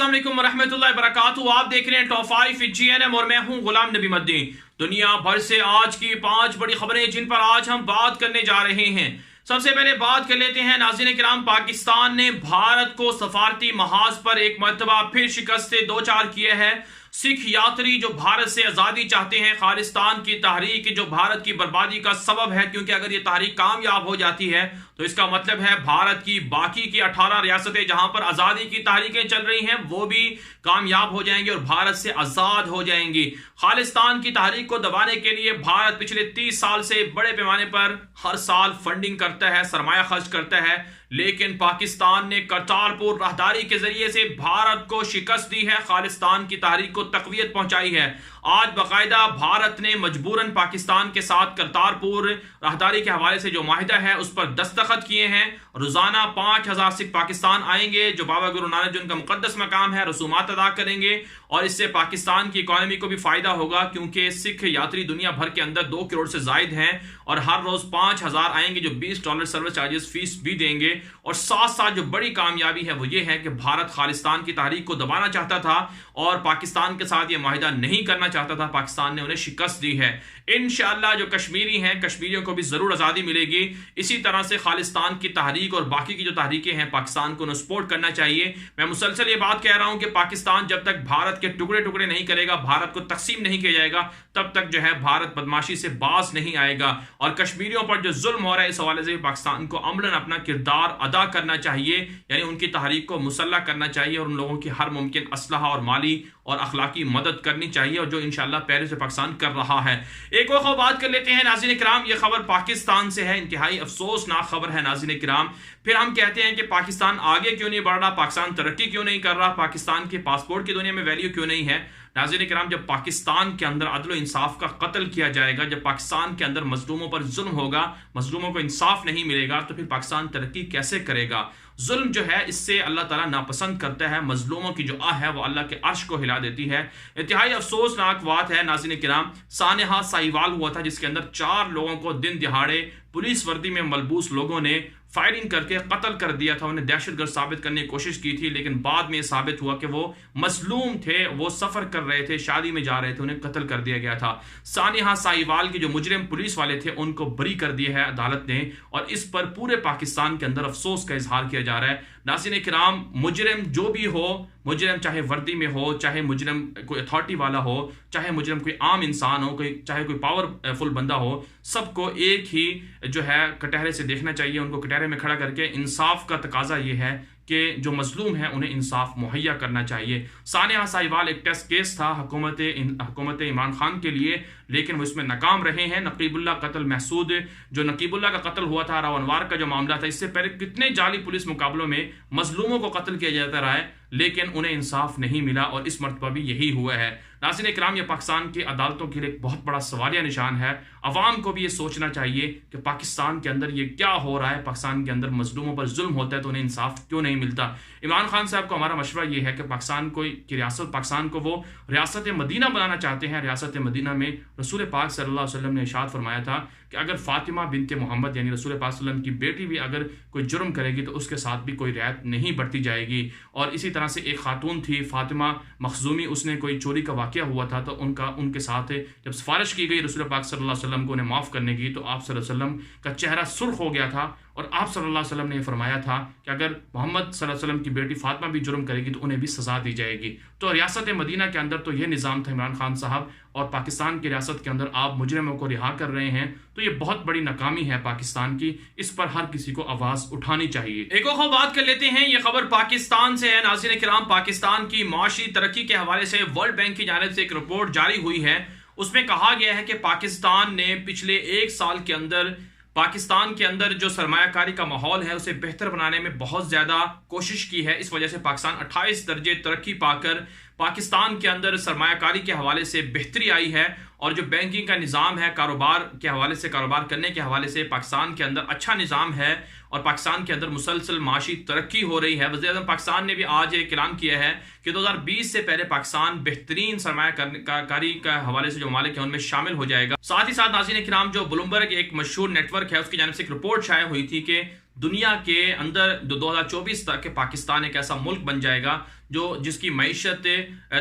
अस्सलाम वालेकुम रहमतुल्लाहि व बरकातहू। आप देख रहे हैं टॉप 5 GNM और मैं हूं गुलाम नबी मद्दी। दुनिया भर से आज की 5 बड़ी खबरें जिन पर आज हम बात करने जा रहे हैं। सबसे पहले बात कर लेते हैं नाज़रीन किराम, पाकिस्तान ने भारत को सफारती महाज पर एक मरतबा फिर शिकस्त से दो चार किए हैं। सिख यात्री जो भारत से आज़ादी चाहते हैं, खालिस्तान की तहरीक जो भारत की बर्बादी का सबब है, क्योंकि अगर ये तहरीक कामयाब हो जाती है तो इसका मतलब है भारत की बाकी की 18 रियासतें जहां पर आज़ादी की तहरीकें चल रही हैं वो भी कामयाब हो जाएंगी और भारत से आज़ाद हो जाएंगी। खालिस्तान की तहरीक को दबाने के लिए भारत पिछले 30 साल से बड़े पैमाने पर हर साल फंडिंग करता है, सरमाया खर्च करता है, लेकिन पाकिस्तान ने करतारपुर राहदारी के जरिए से भारत को शिकस्त दी है, खालिस्तान की तहरीक को तकवीयत पहुंचाई है। आज बाकायदा भारत ने मजबूरन पाकिस्तान के साथ करतारपुर राहदारी के हवाले से जो माहिदा है उस पर दस्तखत किए हैं। रोजाना 5000 सिख पाकिस्तान आएंगे, जो बाबा गुरु नानक जो उनका मुकद्दस मकाम है, रसूमात अदा करेंगे और इससे पाकिस्तान की इकोनॉमी को भी फायदा होगा, क्योंकि सिख यात्री दुनिया भर के अंदर 2 करोड़ से जायद हैं और हर रोज 5000 आएंगे जो $20 सर्विस चार्जेस फीस भी देंगे। और साथ साथ जो बड़ी कामयाबी है वो ये है कि भारत खालिस्तान की तहरीक को दबाना चाहता था और पाकिस्तान के साथ ये माहिदा नहीं करना चाहता था, पाकिस्तान ने उन्हें शिकस्त दी है। इंशाअल्लाह जो कश्मीरी हैं, कश्मीरियों को भी जरूर आज़ादी मिलेगी। इसी तरह से खालिस्तान की तहरीक और बाकी की जो तहरीकें हैं पाकिस्तान को सपोर्ट करना चाहिए। मैं मुसलसल ये बात कह रहा हूं कि पाकिस्तान जब तक भारत के टुकड़े टुकड़े नहीं करेगा, भारत को तकसीम नहीं किया जाएगा, तब तक जो है भारत बदमाशी से बाज नहीं आएगा। और कश्मीरियों पर जो जुल्म हो रहा है इस हवाले से पाकिस्तान को अमलन अपना किरदार अदा करना चाहिए, यानी उनकी तहरीक को मुसल्लह करना चाहिए और उन लोगों की हर मुमकिन असलहा और माली और अखलाकी मदद करनी चाहिए, और जो इंशाअल्लाह पहले से पाकिस्तान कर रहा है। एक और बात कर लेते हैं नाज़रीन किराम, ये खबर पाकिस्तान से है, इंतहाई अफसोसनाक खबर है नाज़रीन किराम। फिर हम कहते हैं कि पाकिस्तान आगे क्यों नहीं बढ़ रहा, पाकिस्तान तरक्की क्यों नहीं कर रहा, पाकिस्तान के पासपोर्ट की दुनिया में वैल्यू क्यों नहीं है। नाज़रीन किराम, जब पाकिस्तान के अंदर अदल इंसाफ का कत्ल किया जाएगा, जब पाकिस्तान के अंदर मजलूमों पर जुल्म होगा, मजलूमों को इंसाफ नहीं मिलेगा, तो फिर पाकिस्तान तरक्की कैसे करेगा। जुल्म जो है इससे अल्लाह ताला नापसंद करता है, मजलूमों की जो आह है वो अल्लाह के अर्श को हिला देती है। इंतहाई अफसोसनाक बात है नाज़रीन किराम, सानेहा साहिवाल हुआ था जिसके अंदर 4 लोगों को दिन दिहाड़े पुलिस वर्दी में मलबूस लोगों ने फायरिंग करके कत्ल कर दिया था। उन्हें दहशतगर्द साबित करने की कोशिश की थी, लेकिन बाद में साबित हुआ कि वो मजलूम थे, वो सफर कर रहे थे, शादी में जा रहे थे, उन्हें कत्ल कर दिया गया था। सानिहा साहिवाल के जो मुजरिम पुलिस वाले थे उनको बरी कर दिया है अदालत ने, और इस पर पूरे पाकिस्तान के अंदर अफसोस का इजहार किया जा रहा है। नाज़रीन किराम, मुजरिम जो भी हो, मुजरिम चाहे वर्दी में हो, चाहे मुजरिम कोई अथॉरिटी वाला हो, चाहे मुजरिम कोई आम इंसान हो, चाहे कोई पावरफुल बंदा हो, सबको एक ही जो है कटहरे से देखना चाहिए। उनको कटहरे में खड़ा करके इंसाफ का तकाजा ये है कि जो मजलूम है उन्हें इंसाफ मुहैया करना चाहिए। सानिया साहिवाल एक टेस्ट केस था हुकूमत इमरान खान के लिए, लेकिन वो इसमें नाकाम रहे हैं। नकीबुल्ला कत्ल महसूद, जो नकीबुल्ला का कत्ल हुआ था, रावनवार का जो मामला था, इससे पहले कितने जाली पुलिस मुकाबलों में मजलूमों को कत्ल किया जाता रहा है, लेकिन उन्हें इंसाफ नहीं मिला और इस मरतबा भी यही हुआ है। नाज़रीन इकराम, ये पाकिस्तान की अदालतों के लिए एक बहुत बड़ा सवालिया निशान है। अवाम को भी ये सोचना चाहिए कि पाकिस्तान के अंदर ये क्या हो रहा है, पाकिस्तान के अंदर मजलूमों पर जुल्म होता है तो उन्हें इंसाफ क्यों नहीं मिलता। इमरान खान साहब को हमारा मशवरा ये है कि पाकिस्तान को वो रियासत मदीना बनाना चाहते हैं। रियासत मदीना में रसूल पाक सल्लल्लाहु अलैहि वसल्लम ने इरशाद फरमाया था कि अगर फातिमा बिनते मोहम्मद यानी रसूल पाक सल्लल्लाहु अलैहि वसल्लम की बेटी भी अगर कोई जुर्म करेगी तो उसके साथ भी कोई रियायत नहीं बरती जाएगी। और इसी तरह से एक खातून थी फातिमा मखजूमी, उसने कोई चोरी का वाक़या हुआ था तो उनके साथ जब सिफारिश की गई रसूल पाक सल्लल्लाहु अलैहि वसल्लम को उन्हें माफ़ करने की, तो आप सल्लल्लाहु अलैहि वसल्लम का चेहरा सुर्ख हो गया था और आप सल्लल्लाहु अलैहि वसल्लम ने फरमाया था कि अगर मोहम्मद सल्लल्लाहु अलैहि वसल्लम की बेटी फातिमा भी जुर्म करेगी तो उन्हें भी सज़ा दी जाएगी। तो रियासत मदीना के अंदर तो यह निज़ाम था इमरान खान साहब, और पाकिस्तान की रियासत के अंदर आप मुजरिमों को रिहा कर रहे हैं, तो ये बहुत बड़ी नाकामी है पाकिस्तान की। इस पर हर किसी को आवाज़ उठानी चाहिए। एक और बात कर लेते हैं, ये खबर पाकिस्तान से है नाज़रीन किराम। पाकिस्तान की माशी तरक्की के हवाले से वर्ल्ड बैंक की जानिब से एक रिपोर्ट जारी हुई है, उसमें कहा गया है कि पाकिस्तान ने पिछले 1 साल के अंदर पाकिस्तान के अंदर जो सरमायाकारी का माहौल है उसे बेहतर बनाने में बहुत ज़्यादा कोशिश की है। इस वजह से पाकिस्तान 28 दर्जे तरक्की पाकर पाकिस्तान के अंदर सरमायाकारी के हवाले से बेहतरी आई है, और जो बैंकिंग का निज़ाम है, कारोबार के हवाले से, कारोबार करने के हवाले से पाकिस्तान के अंदर अच्छा निज़ाम है और पाकिस्तान के अंदर मुसलसल माशी तरक्की हो रही है। वज़ीर-ए-आज़म पाकिस्तान ने भी आज एक ऐलान किया है कि 2020 से पहले पाकिस्तान बेहतरीन सरमायाकारी का हवाले से जो मालिक है उनमें शामिल हो जाएगा। साथ ही साथ नाज़रीन किराम, जो ब्लूमबर्ग एक मशहूर नेटवर्क है उसकी जानिब से एक रिपोर्ट शाया हुई थी कि दुनिया के अंदर 2024 तक पाकिस्तान एक ऐसा मुल्क बन जाएगा जिसकी मईशत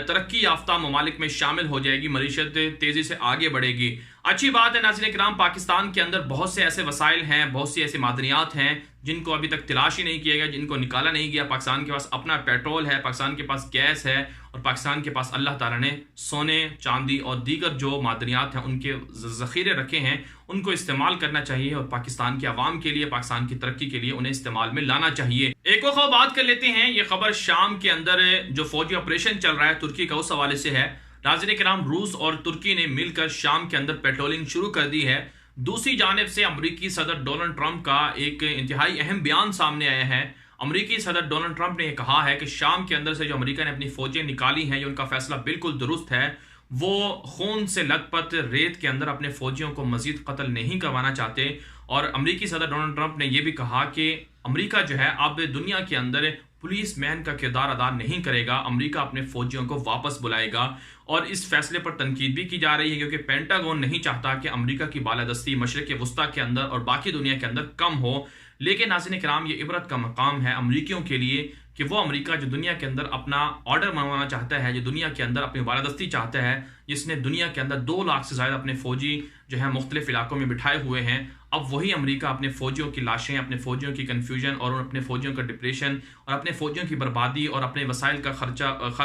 तरक्की याफ्ता ममालिक में शामिल हो जाएगी, मईशत तेज़ी से आगे बढ़ेगी। अच्छी बात है नाज़रीन किराम, पाकिस्तान के अंदर बहुत से ऐसे वसाइल हैं, बहुत सी ऐसी मादनियात हैं जिनको अभी तक तलाश ही नहीं किया गया, जिनको निकाला नहीं गया। पाकिस्तान के पास अपना पेट्रोल है, पाकिस्तान के पास गैस है, और पाकिस्तान के पास अल्लाह ताला ने सोने, चांदी और दीगर जो मादनियात हैं उनके ज़ख़ीरे रखे हैं, उनको इस्तेमाल करना चाहिए और पाकिस्तान के अवाम के लिए, पाकिस्तान की तरक्की के लिए उन्हें इस्तेमाल में लाना चाहिए। एक और बात कर लेते हैं, ये खबर शाम के अंदर जो फौजी ऑपरेशन चल रहा है तुर्की का, उस हवाले से है। नाज़रीन किराम, रूस और तुर्की ने मिलकर शाम के अंदर पेट्रोलिंग शुरू कर दी है। दूसरी जानिब से अमरीकी सदर डोनाल्ड ट्रंप का एक इंतहाई अहम बयान सामने आया है। अमरीकी सदर डोनाल्ड ट्रंप ने यह कहा है कि शाम के अंदर से जो अमेरिका ने अपनी फौजें निकाली हैं, ये उनका फैसला बिल्कुल दुरुस्त है। वो खून से लथपथ रेत के अंदर अपने फौजियों को मजीद कत्ल नहीं करवाना चाहते। और अमरीकी सदर डोनाल्ड ट्रंप ने यह भी कहा कि अमरीका जो है अब दुनिया के अंदर पुलिस मैन का किरदार अदा नहीं करेगा, अमरीका अपने फौजियों को वापस बुलाएगा। और इस फैसले पर तनकीद भी की जा रही है क्योंकि पेंटागन नहीं चाहता कि अमरीका की बालादस्ती मशरिक़ वस्ता के अंदर और बाकी दुनिया के अंदर कम हो। लेकिन नाज़रीन किराम, ये इबरत का मकाम है अमरीकियों के लिए कि वो अमरीका जो दुनिया के अंदर अपना ऑर्डर मनवाना चाहता है, जो दुनिया के अंदर अपनी बालादस्ती चाहता है, जिसने दुनिया के अंदर 2 लाख से ज़्यादा अपने फ़ौजी जो है मुख्तलिफ इलाकों में बिठाए हुए हैं, अब वही अमरीका अपने फ़ौजियों की लाशें, अपने फ़ौजियों की कन्फ्यूजन और अपने फ़ौजियों का डिप्रेशन और अपने फ़ौजियों की बर्बादी और अपने वसाइल का खर्च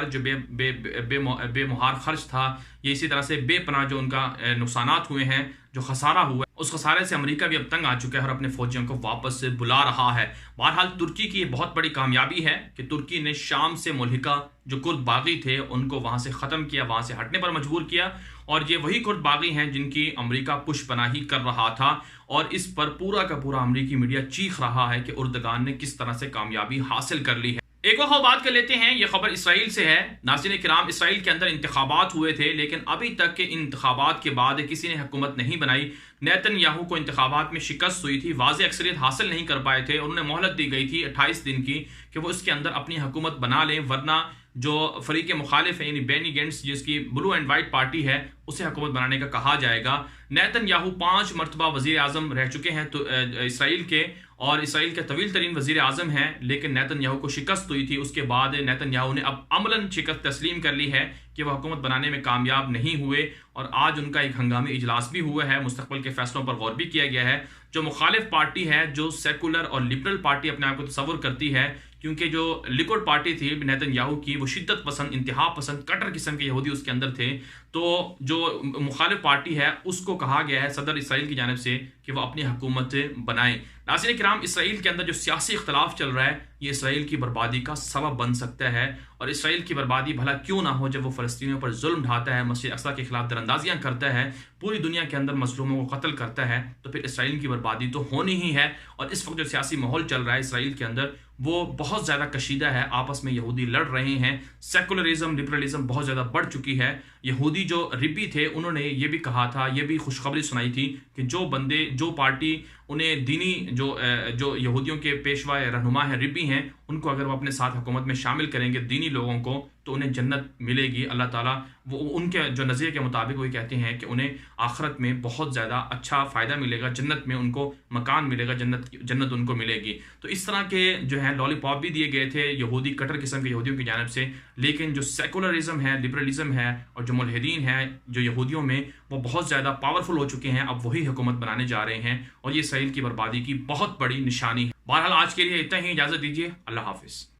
जो बेमुहार खर्च था, ये इसी तरह से बेपनाह जो उनका नुकसानात हुए हैं, जो खसारा हुआ है, उस खसारे से अमेरिका भी अब तंग आ चुका है और अपने फौजियों को वापस बुला रहा है। बहरहाल तुर्की की बहुत बड़ी कामयाबी है कि तुर्की ने शाम से मुल्हिका जो कुर्द बागी थे उनको वहां से ख़त्म किया, वहां से हटने पर मजबूर किया। और ये वही कुर्द बागी हैं जिनकी अमेरिका पुशपनाही कर रहा था और इस पर पूरा का पूरा अमेरिकी मीडिया चीख रहा है कि उर्दगान ने किस तरह से कामयाबी हासिल कर ली है। एक और बात कर लेते हैं, यह खबर इसराइल से है। नाज़रीन किराम, इसराइल के अंदर इंतखाबात हुए थे लेकिन अभी तक के इंतखाबात के बाद किसी ने हुकूमत नहीं बनाई। नेतन्याहू को इंतखाबात में शिकस्त हुई थी, वाज़ेह अक्सरियत हासिल नहीं कर पाए थे और उन्हें मोहलत दी गई थी 28 दिन की कि वो इसके अंदर अपनी हुकूमत बना लें, वरना जो फरीक मुखालिफ है यानी बेनी गेंट्स जिसकी ब्लू एंड वाइट पार्टी है उसे हुकूमत बनाने का कहा जाएगा। नेतन्याहू 5 मरतबा वज़ीर आज़म रह चुके हैं तो इसराइल के, और इसराइल के तवील तरीन वज़ीर आज़म हैं, लेकिन नेतन्याहू को शिकस्त हुई थी। उसके बाद नेतन्याहू ने अब अमलन शिकस्त तस्लीम कर ली है कि वह हुकूमत बनाने में कामयाब नहीं हुए और आज उनका एक हंगामी इजलास भी हुआ है। मुस्तकबिल के फैसलों पर गौर भी किया गया है। जो मुखालिफ पार्टी है, जो सेकुलर और लिबरल पार्टी अपने आप को तस्वुर करती है, क्योंकि जो लिकुड पार्टी थी नेतन्याहू की वो शिद्दत पसंद, इंतहा पसंद, कट्टर किस्म के यहूदी उसके अंदर थे, तो जो मुखालिफ पार्टी है उसको कहा गया है सदर इसराइल की जानिब से कि वह अपनी हुकूमत बनाए। नाज़रीन किराम, इसराइल के अंदर जो सियासी इख्तलाफ चल रहा है ये इसराइल की बर्बादी का सबब बन सकता है। और इसराइल की बर्बादी भला क्यों ना हो जब वो फ़लस्तीनियों पर जुल्म ढाता है, मस्जिद अक्सा के खिलाफ दरअंदाजियाँ करता है, पूरी दुनिया के अंदर मजलूमों को कत्ल करता है, तो फिर इसराइल की बर्बादी तो होनी ही है। और इस वक्त जो सियासी माहौल चल रहा है इसराइल के अंदर वो बहुत ज़्यादा कशीदा है, आपस में यहूदी लड़ रहे हैं, सेकुलरिज्म लिबरलिज्म बहुत ज़्यादा बढ़ चुकी है। यहूदी जो रिब्बी थे उन्होंने ये भी कहा था, ये भी खुशखबरी सुनाई थी कि जो बंदे, जो पार्टी उन्हें दीनी जो यहूदियों के पेशवा रहनुमा हैं, रिब्बी हैं, उनको अगर वो अपने साथ हुकूमत में शामिल करेंगे, दीनी लोगों को, तो उन्हें जन्नत मिलेगी। अल्लाह ताला वो उनके जो नज़रिए के मुताबिक वो कहते हैं कि उन्हें आखिरत में बहुत ज़्यादा अच्छा फ़ायदा मिलेगा, जन्नत में उनको मकान मिलेगा, जन्नत उनको मिलेगी। तो इस तरह के जो है लॉलीपॉप भी दिए गए थे यहूदी कट्टर किस्म के यहूदियों की जानिब से। लेकिन जो सेकुलरिज्म है, लिबरलिज्म है और जो मुल्हिदीन है जो यहूदियों में, वो बहुत ज़्यादा पावरफुल हो चुके हैं, अब वही हुकूमत बनाने जा रहे हैं और ये इसराइल की बर्बादी की बहुत बड़ी निशानी है। बहरहाल आज के लिए इतना ही, इजाज़त दीजिए, अल्लाह हाफिज़।